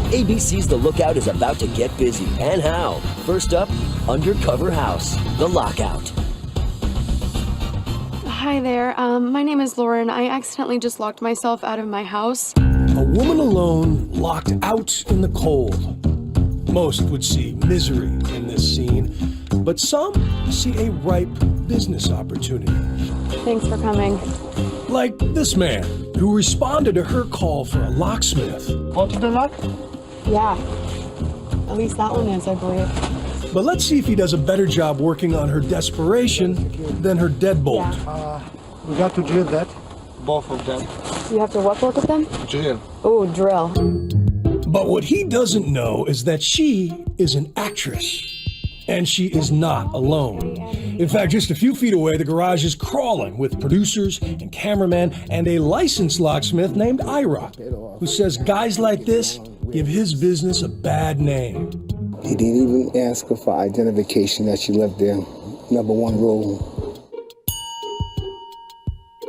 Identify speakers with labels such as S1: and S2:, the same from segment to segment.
S1: ABC's The Lookout is about to get busy. And how? First up, Undercover House, The Lockout.
S2: Hi there. My name is Lauren. I accidentally just locked myself out of my house.
S3: A woman alone, locked out in the cold. Most would see misery in this scene, but some see a ripe business opportunity.
S2: Thanks for coming.
S3: Like this man, who responded to her call for a locksmith.
S4: Want the lock?
S2: Yeah. At least that one is, I believe.
S3: But let's see if he does a better job working on her desperation than her deadbolt.
S2: Yeah.
S4: We got to drill that. Both of them.
S2: You have to what work with them?
S4: Drill.
S2: Oh, drill.
S3: But what he doesn't know is that she is an actress. And she is not alone. In fact, just a few feet away, the garage is crawling with producers and cameramen and a licensed locksmith named Ira, who says guys like this give his business a bad name.
S5: He didn't even ask her for identification that she lived there. Number one rule.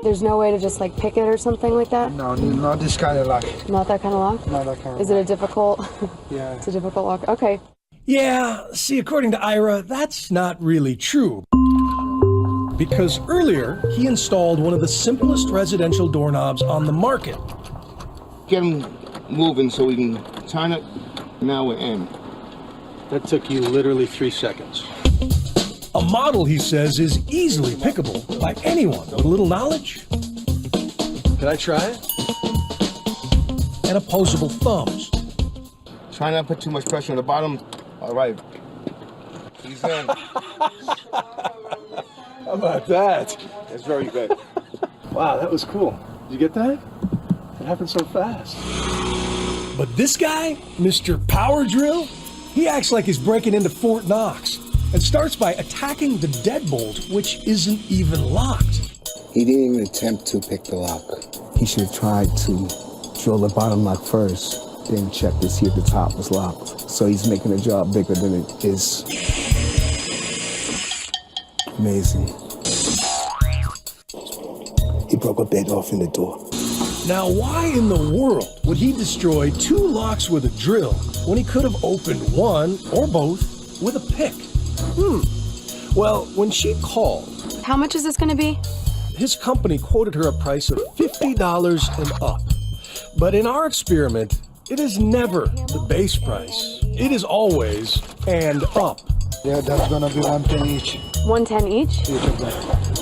S2: There's no way to just like pick it or something like that?
S4: No, not this kind of lock.
S2: Not that kind of lock?
S4: Not that kind of
S2: Is it a difficult?
S4: Yeah.
S2: It's a difficult lock. Okay.
S3: Yeah, see, according to Ira, that's not really true. Because earlier, he installed one of the simplest residential doorknobs on the market.
S6: Get them moving so we can turn it. Now we're in.
S7: That took you literally 3 seconds.
S3: A model, he says, is easily pickable by anyone with a little knowledge.
S7: Can I try it?
S3: And opposable thumbs.
S6: Try not to put too much pressure on the bottom. All right. He's in.
S7: How about that?
S6: That's very good.
S7: Wow, that was cool. Did you get that? It happened so fast.
S3: But this guy, Mr. Power Drill, he acts like he's breaking into Fort Knox and starts by attacking the deadbolt, which isn't even locked.
S5: He didn't even attempt to pick the lock. He should have tried to drill the bottom lock first, then check to see if the top was locked. So he's making the job bigger than it is. Amazing. He broke a bed off in the door.
S3: Now, why in the world would he destroy 2 locks with a drill when he could have opened one or both with a pick? Well, when she called,
S2: How much is this going to be?
S3: his company quoted her a price of $50 and up. But in our experiment, it is never the base price. It is always and up.
S4: Yeah, that's gonna be 110 each.
S2: 110 each?
S4: Each of them.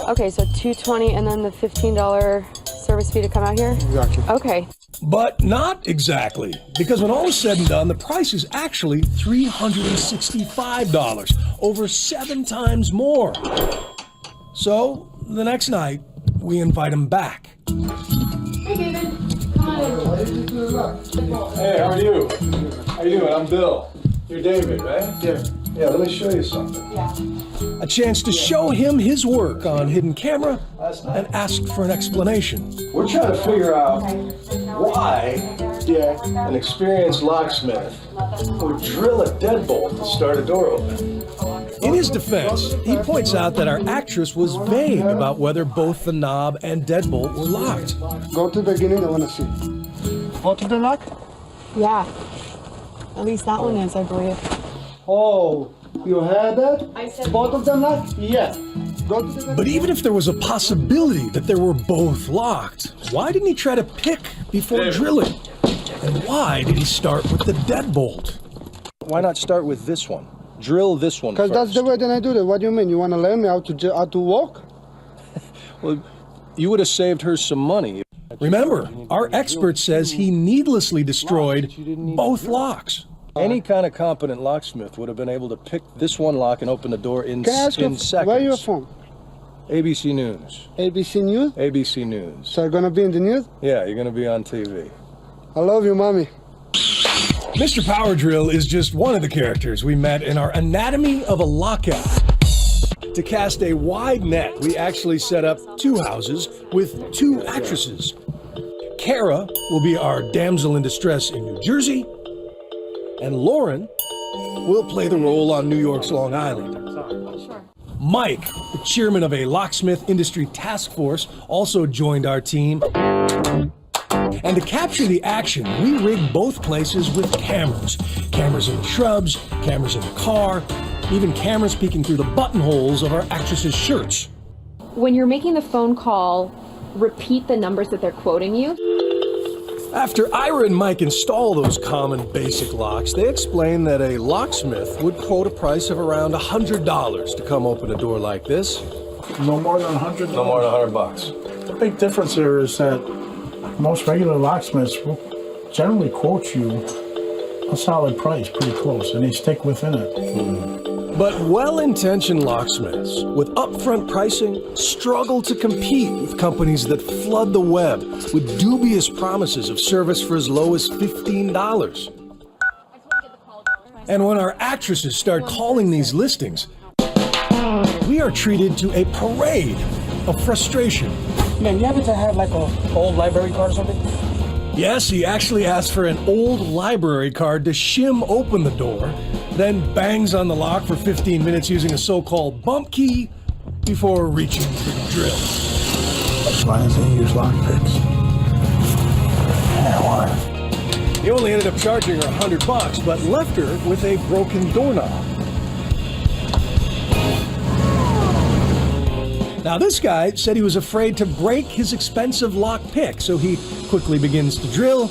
S2: Okay, so 220 and then the $15 service fee to come out here?
S4: Exactly.
S2: Okay.
S3: But not exactly, because when all is said and done, the price is actually $365, over 7 times more. So, the next night, we invite him back.
S2: Hey, David. Come on in.
S7: Hey, how are you? How you doing? I'm Bill. You're David, right?
S4: Yeah.
S7: Yeah, let me show you something.
S2: Yeah.
S3: A chance to show him his work on hidden camera and ask for an explanation.
S7: We're trying to figure out why an experienced locksmith would drill a deadbolt to start a door open.
S3: In his defense, he points out that our actress was vague about whether both the knob and deadbolt were locked.
S4: Go to the beginning, I wanna see. Want the lock?
S2: Yeah. At least that one is, I believe.
S4: Oh, you had that?
S2: I said
S4: Both of them locked? Yeah. Go to the
S3: But even if there was a possibility that they were both locked, why didn't he try to pick before drilling? And why did he start with the deadbolt?
S7: Why not start with this one? Drill this one
S4: Because that's the way that I do it. What do you mean? You wanna learn me how to walk?
S7: Well, you would have saved her some money.
S3: Remember, our expert says he needlessly destroyed both locks.
S7: Any kind of competent locksmith would have been able to pick this one lock and open the door in
S4: Can I ask you,
S7: seconds.
S4: where you from?
S7: ABC News.
S4: ABC News?
S7: ABC News.
S4: So you're gonna be in the news?
S7: Yeah, you're going to be on TV.
S4: I love you, mommy.
S3: Mr. Power Drill is just one of the characters we met in our Anatomy of a Lockout. To cast a wide net, we actually set up 2 houses with 2 actresses. Kara will be our damsel in distress in New Jersey, and Lauren will play the role on New York's Long Island. Mike, the chairman of a locksmith industry task force, also joined our team And to capture the action, we rig both places with cameras. Cameras in the shrubs, cameras in the car, even cameras peeking through the buttonholes of our actresses' shirts.
S8: When you're making the phone call, repeat the numbers that they're quoting you.
S3: After Ira and Mike install those common basic locks, they explain that a locksmith would quote a price of around $100 to come open a door like this.
S9: No more than $100?
S7: No more than $100.
S9: The big difference there is that most regular locksmiths will generally quote you a solid price, pretty close, and they stick within it.
S3: But well-intentioned locksmiths with upfront pricing struggle to compete with companies that flood the web with dubious promises of service for as low as $15. And when our actresses start calling these listings, we are treated to a parade of frustration.
S9: Man, you happen to have like an old library card or something?
S3: Yes, he actually asks for an old library card to shim open the door, then bangs on the lock for 15 minutes using a so-called bump key before reaching for the drill.
S9: Why doesn't he use lockpicks? Yeah, why?
S3: He only ended up charging her $100, but left her with a broken doorknob. Now, this guy said he was afraid to break his expensive lock pick, so he quickly begins to drill.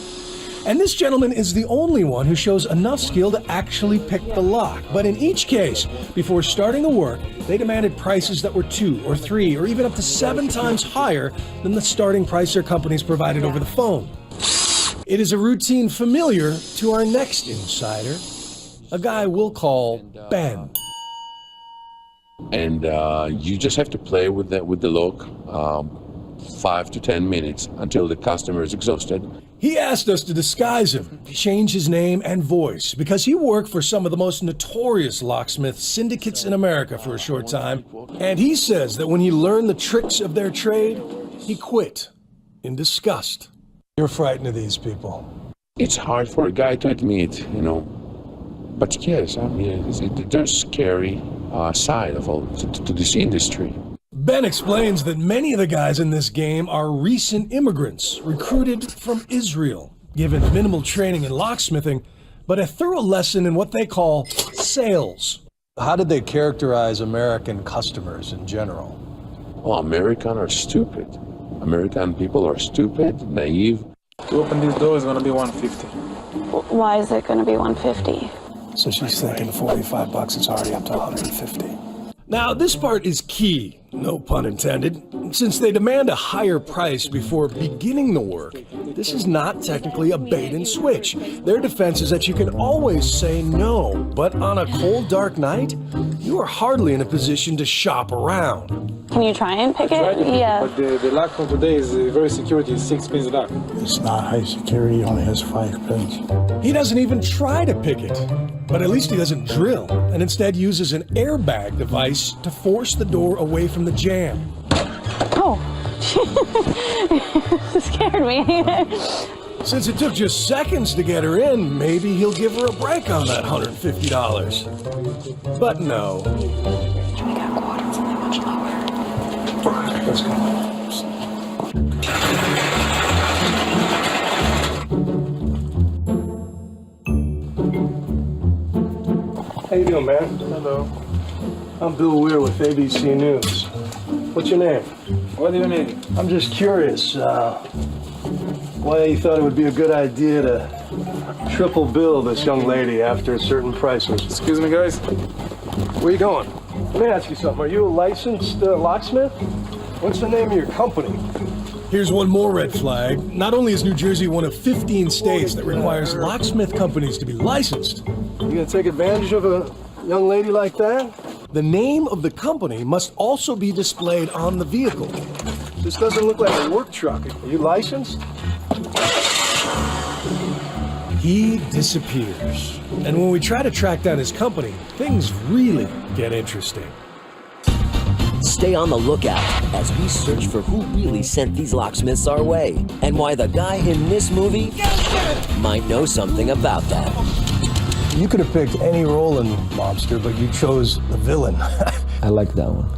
S3: And this gentleman is the only one who shows enough skill to actually pick the lock. But in each case, before starting the work, they demanded prices that were 2 or 3 or even up to 7 times higher than the starting price their companies provided over the phone. It is a routine familiar to our next insider, a guy we'll call Ben.
S10: And you just have to play with the lock 5 to 10 minutes until the customer is exhausted.
S3: He asked us to disguise him, change his name and voice, because he worked for some of the most notorious locksmith syndicates in America for a short time. And he says that when he learned the tricks of their trade, he quit in disgust. You're frightened of these people.
S10: It's hard for a guy to admit, you know. But yes, I mean, there's scary side of all to this industry.
S3: Ben explains that many of the guys in this game are recent immigrants recruited from Israel, given minimal training in locksmithing, but a thorough lesson in what they call sales. How did they characterize American customers in general?
S10: Well, Americans are stupid. American people are stupid, naive.
S11: To open this door is going to be $150.
S2: Why is it going to be $150?
S3: So she's thinking $45 is already up to $150. Now, this part is key, no pun intended. Since they demand a higher price before beginning the work, this is not technically a bait and switch. Their defense is that you can always say no, but on a cold, dark night, you are hardly in a position to shop around.
S2: Can you try and pick it? Yeah.
S11: But the lock from today is very security, it's 6 pins lock.
S9: It's not high security, only has 5 pins.
S3: He doesn't even try to pick it, but at least he doesn't drill, and instead uses an airbag device to force the door away from the jam.
S2: Oh, scared me.
S3: Since it took just seconds to get her in, maybe he'll give her a break on that $150. But no.
S2: We got quoted something much lower.
S3: Let's go.
S7: How you doing, man?
S11: Hello.
S7: I'm Bill Weir with ABC News. What's your name?
S11: What do you need?
S7: I'm just curious, why you thought it would be a good idea to triple bill this young lady after certain prices.
S11: Excuse me, guys.
S7: Where you going? Let me ask you something. Are you a licensed locksmith? What's the name of your company?
S3: Here's one more red flag. Not only is New Jersey one of 15 states that requires locksmith companies to be licensed,
S7: You gonna take advantage of a young lady like that?
S3: the name of the company must also be displayed on the vehicle.
S7: This doesn't look like a work truck. Are you licensed?
S3: He disappears. And when we try to track down his company, things really get interesting.
S1: Stay on the lookout as we search for who really sent these locksmiths our way and why the guy in this movie might know something about that.
S3: You could have picked any role in Mobster, but you chose the villain.
S12: I like that one.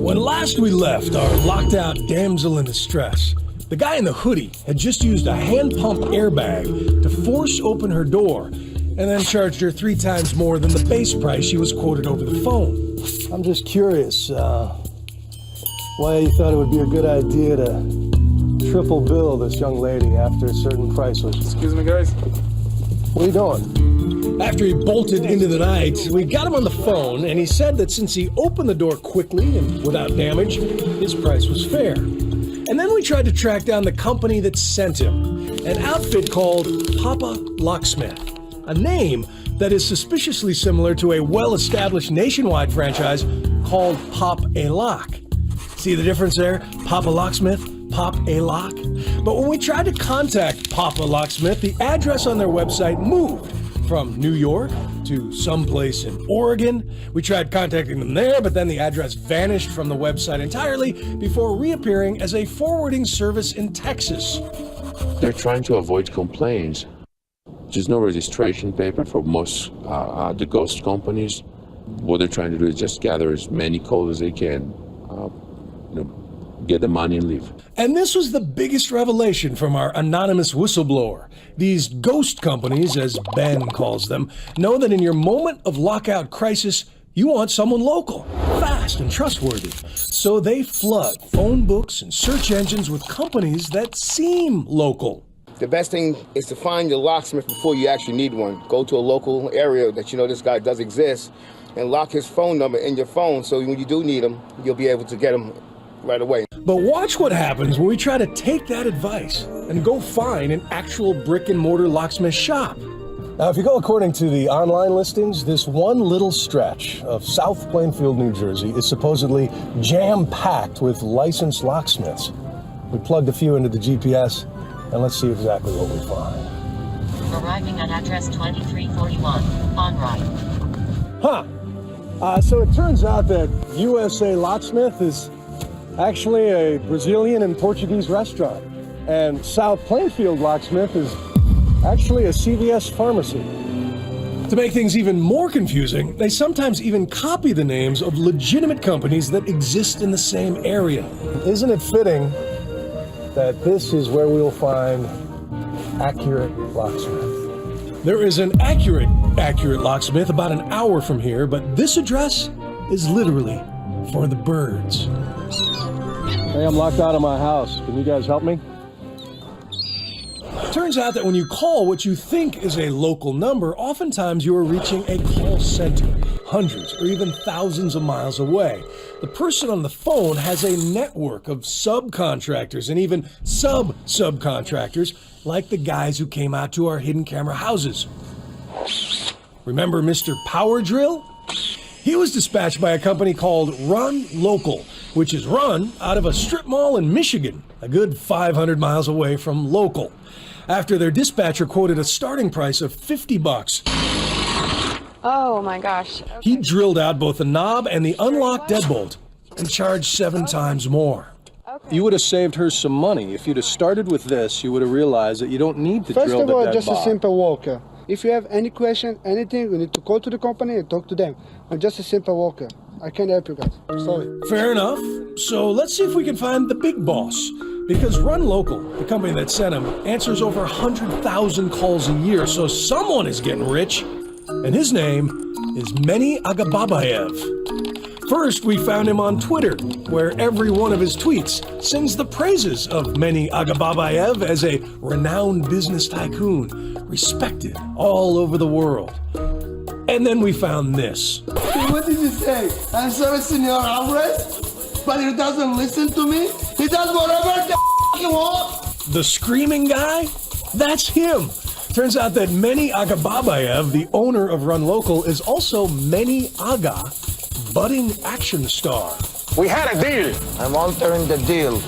S3: When last we left our locked out damsel in distress, the guy in the hoodie had just used a hand pump airbag to force open her door and then charged her 3 times more than the base price she was quoted over the phone.
S7: I'm just curious, why you thought it would be a good idea to triple bill this young lady after a certain price was...
S11: Excuse me, guys.
S7: What are you doing?
S3: After he bolted into the night, we got him on the phone, and he said that since he opened the door quickly and without damage, his price was fair. And then we tried to track down the company that sent him, an outfit called Papa Locksmith, a name that is suspiciously similar to a well-established nationwide franchise called Pop a Lock. See the difference there? Papa Locksmith, Pop a Lock. But when we tried to contact Papa Locksmith, the address on their website moved from New York to someplace in Oregon. We tried contacting them there, but then the address vanished from the website entirely before reappearing as a forwarding service in Texas.
S10: They're trying to avoid complaints. There's no registration paper for most the ghost companies. What they're trying to do is just gather as many calls as they can, get the money and leave.
S3: And this was the biggest revelation from our anonymous whistleblower. These ghost companies, as Ben calls them, know that in your moment of lockout crisis, you want someone local, fast and trustworthy. So they flood phone books and search engines with companies that seem local.
S6: The best thing is to find your locksmith before you actually need one. Go to a local area that you know this guy does exist and lock his phone number in your phone so when you do need him, you'll be able to get him right away.
S3: But watch what happens when we try to take that advice and go find an actual brick and mortar locksmith shop.
S7: Now, if you go according to the online listings, this one little stretch of South Plainfield, New Jersey is supposedly jam-packed with licensed locksmiths. We plugged a few into the GPS, and let's see exactly what we find.
S12: Arriving at address 2341, on
S7: right. So it turns out that USA Locksmith is actually a Brazilian and Portuguese restaurant, and South Plainfield Locksmith is actually a CVS pharmacy.
S3: To make things even more confusing, they sometimes even copy the names of legitimate companies that exist in the same area.
S7: Isn't it fitting that this is where we'll find accurate locksmith?
S3: There is an accurate locksmith about an hour from here, but this address is literally for the birds.
S7: Hey, I'm locked out of my house. Can you guys help me?
S3: Turns out that when you call what you think is a local number, oftentimes you are reaching a call center, hundreds or even thousands of miles away. The person on the phone has a network of subcontractors and even sub-subcontractors, like the guys who came out to our hidden camera houses. Remember Mr. Power Drill? He was dispatched by a company called Run Local, which is run out of a strip mall in Michigan, a good 500 miles away from local. After their dispatcher quoted a starting price of $50.
S2: Oh my gosh. Okay.
S3: He drilled out both the knob and the unlocked deadbolt and charged 7 times more.
S2: Okay.
S7: You would have saved her some money. If you'd have started with this, you would have realized that you don't need to drill the dead
S4: First of all, just
S7: box.
S4: a simple walker. If you have any question, anything, you need to call to the company and talk to them. I'm just a simple walker. I can't help you guys. I'm sorry.
S3: Fair enough. So let's see if we can find the big boss. Because Run Local, the company that sent him, answers over 100,000 calls a year, so someone is getting rich. And his name is Meni Agababayev. First, we found him on Twitter, where every one of his tweets sings the praises of Meni Agababayev as a renowned business tycoon, respected all over the world. And then we found this.
S13: What did you say? I'm sorry, Senor Alvarez, but he doesn't listen to me. He does whatever the he wants.
S3: The screaming guy? That's him. Turns out that Meni Agababayev, the owner of Run Local, is also Meni Aga, budding action star.
S13: We had a deal. I'm altering the deal.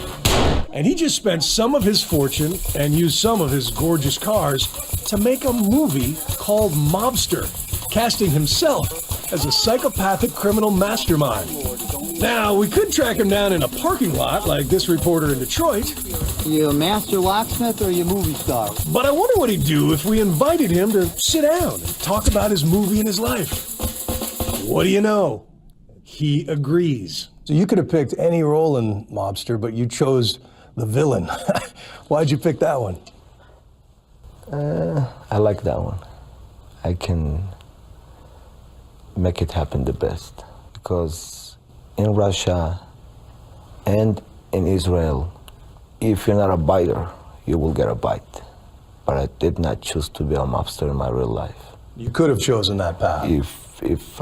S3: And he just spent some of his fortune and used some of his gorgeous cars to make a movie called Mobster, casting himself as a psychopathic criminal mastermind. Now, we could track him down in a parking lot like this reporter in Detroit.
S14: You a master locksmith or you movie star?
S3: But I wonder what he'd do if we invited him to sit down and talk about his movie and his life. What do you know? He agrees. So you could have picked any role in Mobster, but you chose the villain. Why'd you pick that one?
S15: I like that one. I can make it happen the best. Because in Russia and in Israel, if you're not a biter, you will get a bite. But I did not choose to be a mobster in my real life.
S3: You could have chosen that path.
S15: If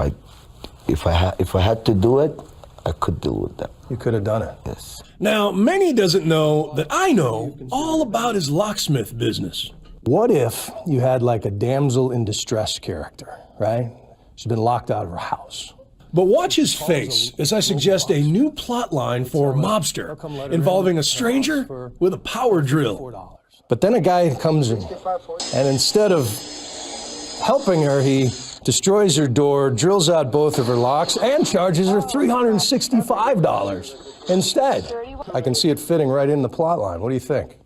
S15: I had to do it, I could deal with that.
S3: You could have done it.
S15: Yes.
S3: Now, Manny doesn't know that I know all about his locksmith business. What if you had like a damsel in distress character, right? She's been locked out of her house. But watch his face as I suggest a new plot line for Mobster involving a stranger with a power drill. But then a guy comes in, and instead of helping her, he destroys her door, drills out both of her locks, and charges her $365 instead. I can see it fitting right in the plot line. What do you think?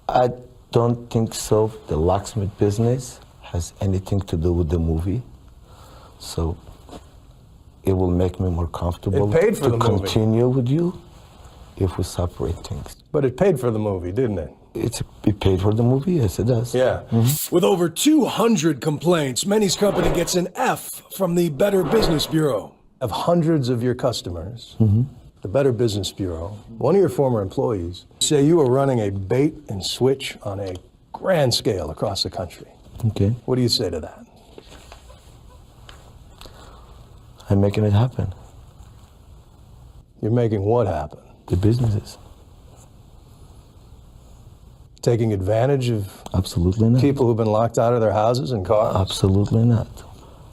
S15: I don't think so. The locksmith business has anything to do with the movie. So it will make me more comfortable to continue with you if we separate things.
S3: But it paid for the movie, didn't it?
S15: It paid for the movie, yes it does.
S3: Yeah. Mm-hmm. With over 200 complaints, Manny's company gets an F from the Better Business Bureau. Of hundreds of your customers, the Better Business Bureau, one of your former employees, say you were running a bait and switch on a grand scale across the country.
S15: Okay.
S3: What do you say to that?
S15: I'm making it happen.
S3: You're making what happen?
S15: The businesses.
S3: Taking advantage of
S15: Absolutely not.
S3: people who've been locked out of their houses and cars?
S15: Absolutely not.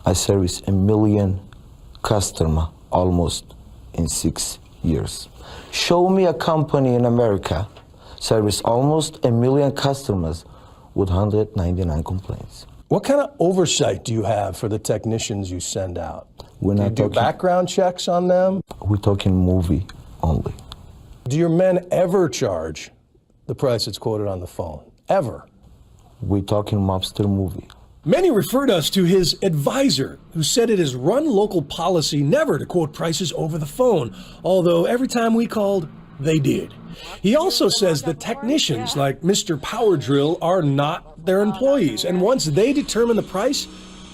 S15: I service 1 million customers almost in 6 years. Show me a company in America service almost 1 million customers with 199 complaints.
S3: What kind of oversight do you have for the technicians you send out?
S15: We're
S3: do you
S15: not
S3: do
S15: talking,
S3: background checks on them?
S15: We're talking movie only.
S3: Do your men ever charge the price that's quoted on the phone? Ever?
S15: We're talking mobster movie.
S3: Manny referred us to his advisor, who said it is run local policy never to quote prices over the phone, although every time we called, they did. He also says that technicians like Mr. Power Drill are not their employees, and once they determine the price,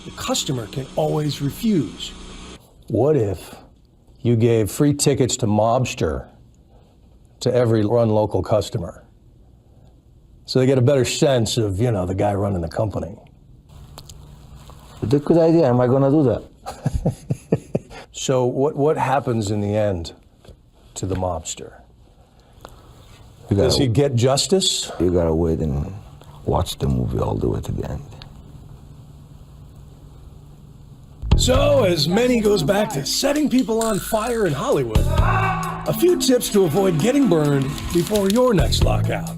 S3: the customer can always refuse. What if you gave free tickets to Mobster to every run local customer, so they get a better sense of, you know, the guy running the company?
S15: It's a good idea. Am I going to do that?
S3: So what happens in the end to the mobster? Does he get justice?
S15: You got to wait and watch the movie all the way to the end.
S3: So, as Manny goes back to setting people on fire in Hollywood, a few tips to avoid getting burned before your next lockout.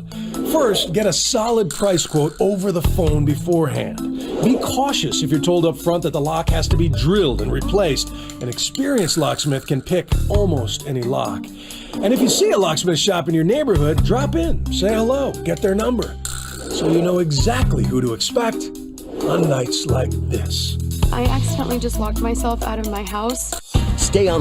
S3: First, get a solid price quote over the phone beforehand. Be cautious if you're told up front that the lock has to be drilled and replaced. An experienced locksmith can pick almost any lock. And if you see a locksmith shop in your neighborhood, drop in, say hello, get their number, so you know exactly who to expect on nights like this.
S2: I accidentally just locked myself out of my house.
S1: Stay on the